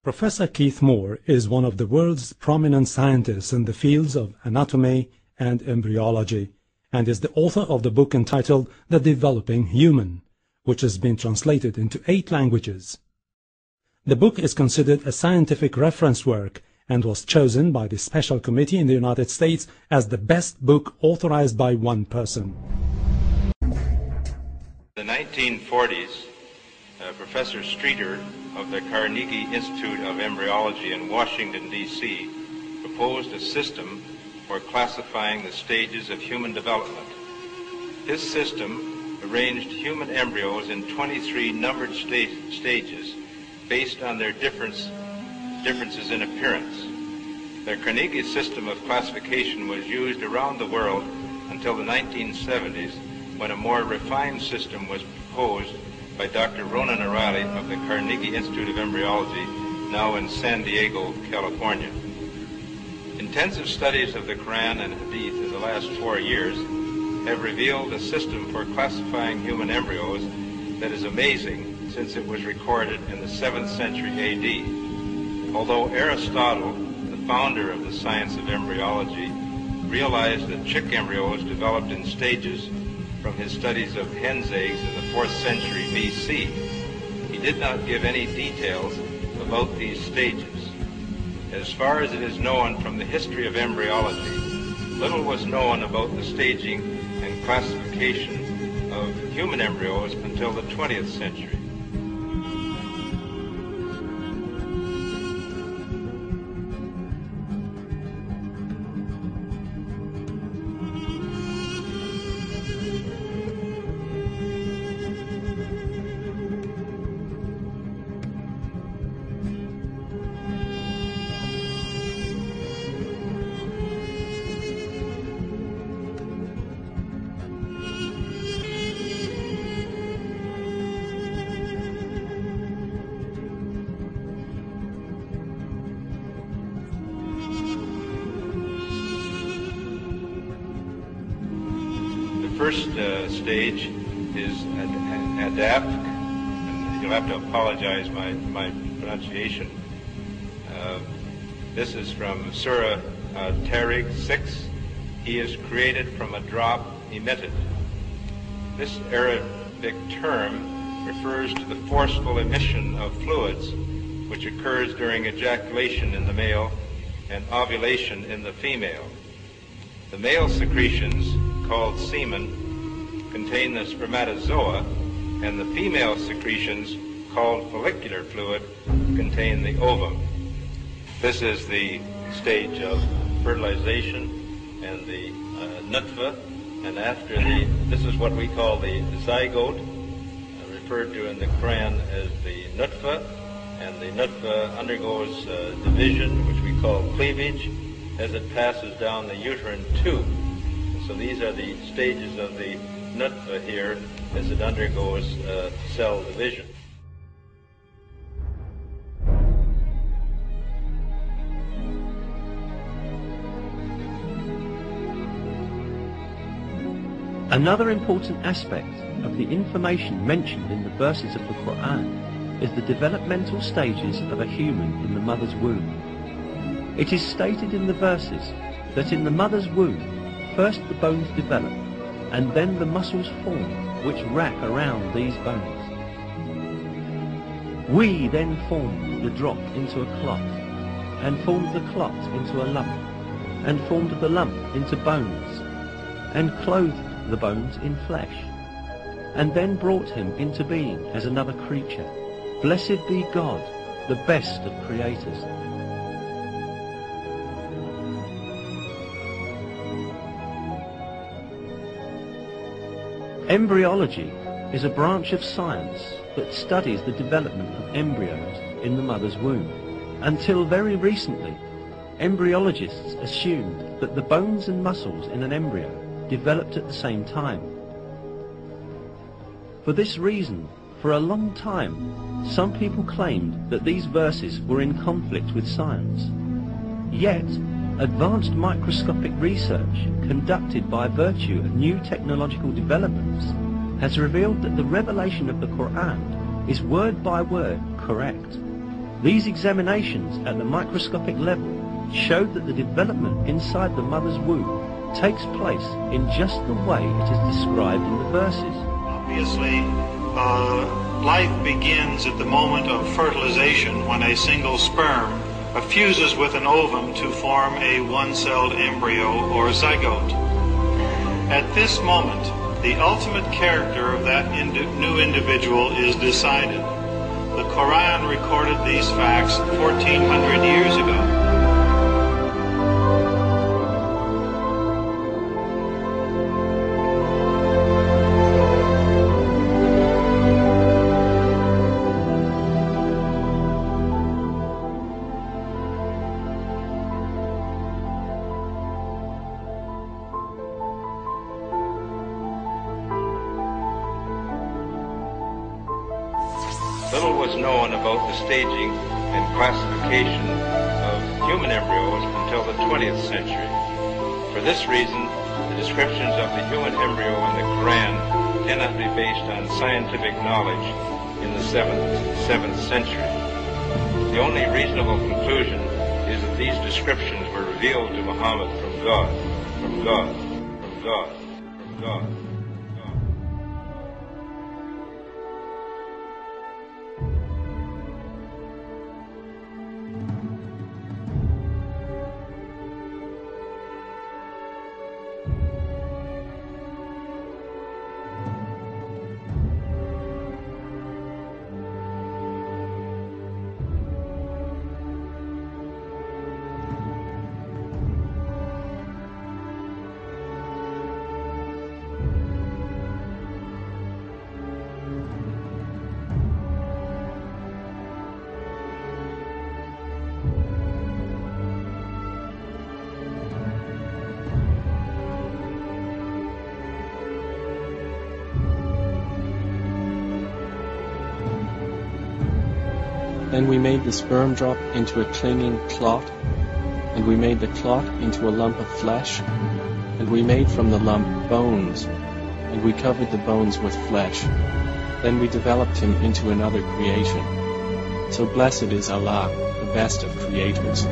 Professor Keith Moore is one of the world's prominent scientists in the fields of anatomy and embryology, and is the author of the book entitled The Developing Human, which has been translated into 8 languages. The book is considered a scientific reference work and was chosen by the Special Committee in the United States as the best book authorized by one person. In the 1940s, Professor Streeter of the Carnegie Institute of Embryology in Washington, D.C. proposed a system for classifying the stages of human development. His system arranged human embryos in 23 numbered stages based on their differences in appearance. The Carnegie system of classification was used around the world until the 1970s, when a more refined system was proposed by Dr. Ronan O'Reilly of the Carnegie Institute of Embryology, now in San Diego, California. Intensive studies of the Quran and Hadith in the last 4 years have revealed a system for classifying human embryos that is amazing, since it was recorded in the 7th century A.D. Although Aristotle, the founder of the science of embryology, realized that chick embryos developed in stages from his studies of hen's eggs in the 4th century B.C., he did not give any details about these stages. As far as it is known from the history of embryology, little was known about the staging and classification of human embryos until the 20th century. First stage is adapt, and you'll have to apologize my pronunciation. This is from Surah Tariq 6. He is created from a drop emitted. This Arabic term refers to the forceful emission of fluids which occurs during ejaculation in the male and ovulation in the female. The male secretions, called semen, contain the spermatozoa, and the female secretions, called follicular fluid, contain the ovum. This is the stage of fertilization and the nutfa, and after this is what we call the zygote, referred to in the Quran as the nutfa, and the nutfa undergoes division, which we call cleavage, as it passes down the uterine tube. So these are the stages of the nutfa here as it undergoes cell division. Another important aspect of the information mentioned in the verses of the Quran is the developmental stages of a human in the mother's womb. It is stated in the verses that in the mother's womb, first the bones develop, and then the muscles form which wrap around these bones. We then formed the drop into a clot, and formed the clot into a lump, and formed the lump into bones, and clothed the bones in flesh, and then brought him into being as another creature. Blessed be God, the best of creators. Embryology is a branch of science that studies the development of embryos in the mother's womb. Until very recently, embryologists assumed that the bones and muscles in an embryo developed at the same time. For this reason, for a long time, some people claimed that these verses were in conflict with science. Yet, advanced microscopic research conducted by virtue of new technological developments has revealed that the revelation of the Quran is word by word correct. These examinations at the microscopic level showed that the development inside the mother's womb takes place in just the way it is described in the verses. Obviously, life begins at the moment of fertilization when a single sperm fuses with an ovum to form a one-celled embryo or zygote. At this moment, the ultimate character of that new individual is decided. The Quran recorded these facts 1400 years ago. Little was known about the staging and classification of human embryos until the 20th century. For this reason, the descriptions of the human embryo in the Quran cannot be based on scientific knowledge in the 7th century. The only reasonable conclusion is that these descriptions were revealed to Muhammad from God, from God, from God, from God. Then we made the sperm drop into a clinging clot, and we made the clot into a lump of flesh, and we made from the lump bones, and we covered the bones with flesh. Then we developed him into another creation. So blessed is Allah, the best of creators.